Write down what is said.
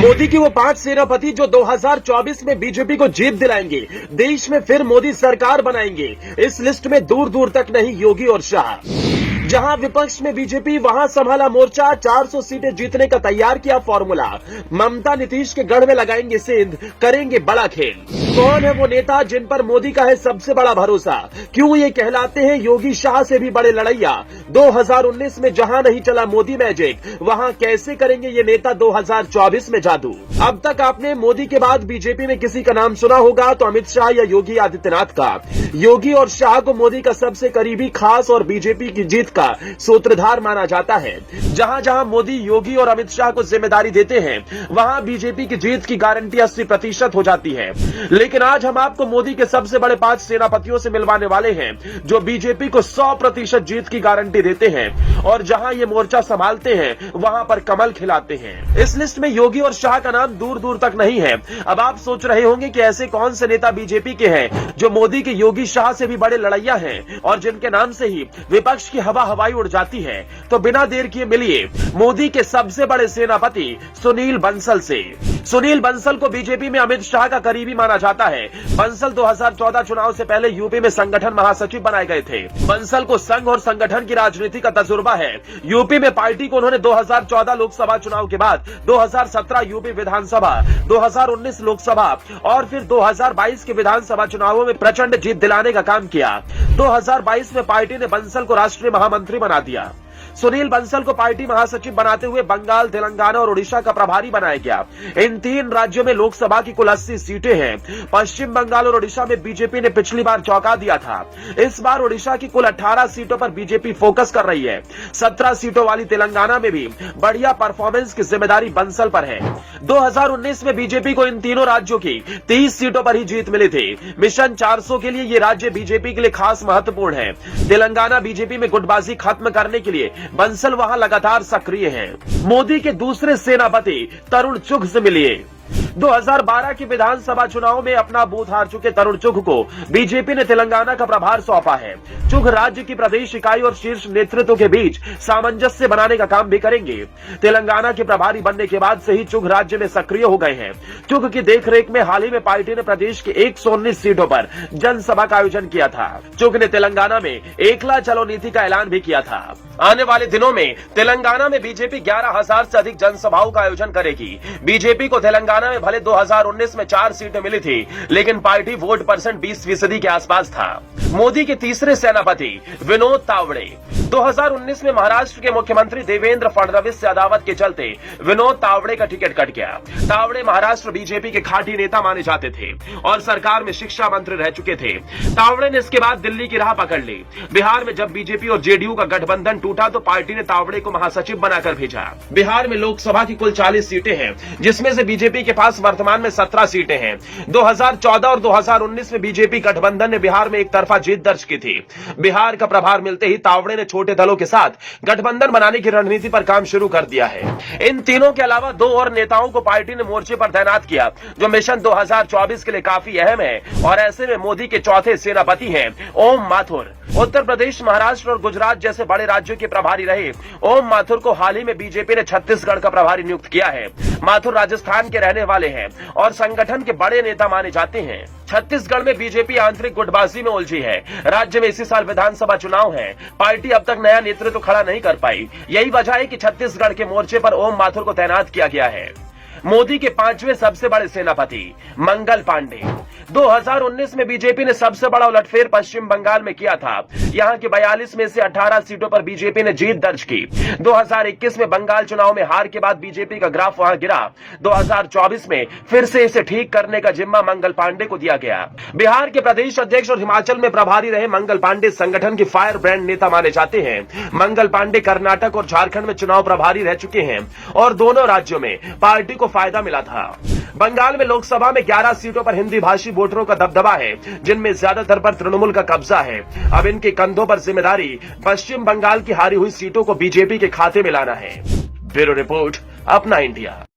मोदी की वो 5 सेनापति जो 2024 में बीजेपी को जीत दिलाएंगे, देश में फिर मोदी सरकार बनाएंगे। इस लिस्ट में दूर दूर तक नहीं योगी और शाह। जहां विपक्ष में बीजेपी, वहां संभाला मोर्चा, 400 सीटें जीतने का तैयार किया फॉर्मूला। ममता नीतीश के गढ़ में लगाएंगे सेंध, करेंगे बड़ा खेल। कौन है वो नेता जिन पर मोदी का है सबसे बड़ा भरोसा? क्यों ये कहलाते हैं योगी शाह से भी बड़े लड़ैया? 2019 में जहां नहीं चला मोदी मैजिक, वहां कैसे करेंगे ये नेता 2024 में जादू? अब तक आपने मोदी के बाद बीजेपी में किसी का नाम सुना होगा तो अमित शाह या योगी आदित्यनाथ का। योगी और शाह को मोदी का सबसे करीबी, खास और बीजेपी की जीत का सूत्रधार माना जाता है। जहां जहां मोदी, योगी और अमित शाह को जिम्मेदारी देते हैं, वहां बीजेपी की जीत की गारंटी 80% हो जाती है। लेकिन आज हम आपको मोदी के सबसे बड़े 5 सेनापतियों से मिलवाने वाले हैं जो बीजेपी को 100% जीत की गारंटी देते हैं और जहां ये मोर्चा संभालते हैं वहां पर कमल खिलाते हैं। इस लिस्ट में योगी और शाह का नाम दूर दूर तक नहीं है। अब आप सोच रहे होंगे कि ऐसे कौन से नेता बीजेपी के हैं जो मोदी के योगी शाह से भी बड़े लड़ैया हैं और जिनके नाम से ही विपक्ष की हवाई उड़ जाती है। तो बिना देर किए मिलिए मोदी के सबसे बड़े सेनापति सुनील बंसल से। सुनील बंसल को बीजेपी में अमित शाह का करीबी माना जाता है। बंसल 2014 चुनाव से पहले यूपी में संगठन महासचिव बनाए गए थे। बंसल को संघ और संगठन की राजनीति का तजुर्बा है। यूपी में पार्टी को उन्होंने 2014 लोकसभा चुनाव के बाद 2017 यूपी विधानसभा, 2019 लोकसभा और फिर 2022 के विधानसभा चुनावों में प्रचंड जीत दिलाने का काम किया। 2022 में पार्टी ने बंसल को राष्ट्रीय महामंत्री बना दिया। सुनील बंसल को पार्टी महासचिव बनाते हुए बंगाल, तेलंगाना और ओडिशा का प्रभारी बनाया गया। इन 3 राज्यों में लोकसभा की कुल 80 सीटें हैं। पश्चिम बंगाल और ओडिशा में बीजेपी ने पिछली बार चौंका दिया था। इस बार ओडिशा की कुल 18 सीटों पर बीजेपी फोकस कर रही है। 17 सीटों वाली तेलंगाना में भी बढ़िया परफॉर्मेंस की जिम्मेदारी बंसल पर है। 2019 में बीजेपी को इन तीनों राज्यों की 30 सीटों पर ही जीत मिली थी। मिशन 400 के लिए ये राज्य बीजेपी के लिए खास महत्वपूर्ण है। तेलंगाना बीजेपी में गुटबाजी खत्म करने के लिए बंसल वहां लगातार सक्रिय हैं। मोदी के दूसरे सेनापति तरुण चुघ से मिलिए। 2012 के विधानसभा चुनाव में अपना बूथ हार चुके तरुण चुघ को बीजेपी ने तेलंगाना का प्रभार सौंपा है। चुघ राज्य की प्रदेश इकाई और शीर्ष नेतृत्व के बीच सामंजस्य बनाने का काम भी करेंगे। तेलंगाना के प्रभारी बनने के बाद से ही चुघ राज्य में सक्रिय हो गए हैं। चुघ की देखरेख में हाल ही में पार्टी ने प्रदेश के 119 सीटों पर जनसभा का आयोजन किया था। चुघ ने तेलंगाना में एकला चलो नीति का ऐलान भी किया था। आने वाले दिनों में तेलंगाना में बीजेपी 11,000 से अधिक जनसभाओं का आयोजन करेगी। बीजेपी को तेलंगाना में भले 2019 में 4 सीटें मिली थी, लेकिन पार्टी वोट परसेंट 20% के आसपास था। मोदी के तीसरे सेनापति विनोद तावड़े। 2019 में महाराष्ट्र के मुख्यमंत्री देवेंद्र फडणवीस से अदावत के चलते विनोद तावड़े का टिकट कट गया। तावड़े महाराष्ट्र बीजेपी के खाटी नेता माने जाते थे और सरकार में शिक्षा मंत्री रह चुके थे। तावड़े ने इसके बाद दिल्ली की राह पकड़ ली। बिहार में जब बीजेपी और जेडीयू का गठबंधन टूटा तो पार्टी ने तावड़े को महासचिव बनाकर भेजा। बिहार में लोकसभा की कुल 40 सीटें हैं, जिसमें से बीजेपी के पास वर्तमान में 17 सीटें हैं। 2014 और 2019 में बीजेपी गठबंधन ने बिहार में एक तरफा जीत दर्ज की थी। बिहार का प्रभार मिलते ही तावड़े ने छोटे दलों के साथ गठबंधन बनाने की रणनीति पर काम शुरू कर दिया है। इन तीनों के अलावा 2 और नेताओं को पार्टी ने मोर्चे पर तैनात किया, जो मिशन 2024 के लिए काफी अहम है। और ऐसे में मोदी के चौथे सेनापति हैं ओम माथुर। उत्तर प्रदेश, महाराष्ट्र और गुजरात जैसे बड़े राज्यों के प्रभारी रहे ओम माथुर को हाल ही में बीजेपी ने छत्तीसगढ़ का प्रभारी नियुक्त किया है। माथुर राजस्थान के रहने वाले हैं और संगठन के बड़े नेता माने जाते हैं। छत्तीसगढ़ में बीजेपी आंतरिक गुटबाजी में उलझी है। राज्य में इसी साल विधानसभा चुनाव है। पार्टी अब तक नया नेतृत्व खड़ा नहीं कर पाई। यही वजह है कि छत्तीसगढ़ के मोर्चे पर ओम माथुर को तैनात किया गया है। मोदी के 5वें सबसे बड़े सेनापति मंगल पांडे। 2019 में बीजेपी ने सबसे बड़ा उलटफेर पश्चिम बंगाल में किया था। यहां की 42 में से 18 सीटों पर बीजेपी ने जीत दर्ज की। 2021 में बंगाल चुनाव में हार के बाद बीजेपी का ग्राफ वहां गिरा। 2024 में फिर से इसे ठीक करने का जिम्मा मंगल पांडे को दिया गया। बिहार के प्रदेश अध्यक्ष और हिमाचल में प्रभारी रहे मंगल पांडे संगठन के फायर ब्रांड नेता माने जाते हैं। मंगल पांडे कर्नाटक और झारखंड में चुनाव प्रभारी रह चुके हैं और दोनों राज्यों में पार्टी को फायदा मिला था। बंगाल में लोकसभा में 11 सीटों पर हिंदी भाषी वोटरों का दबदबा है, जिनमें ज्यादातर पर तृणमूल का कब्जा है। अब इनके कंधों पर जिम्मेदारी पश्चिम बंगाल की हारी हुई सीटों को बीजेपी के खाते में लाना है। ब्यूरो रिपोर्ट, अपना इंडिया।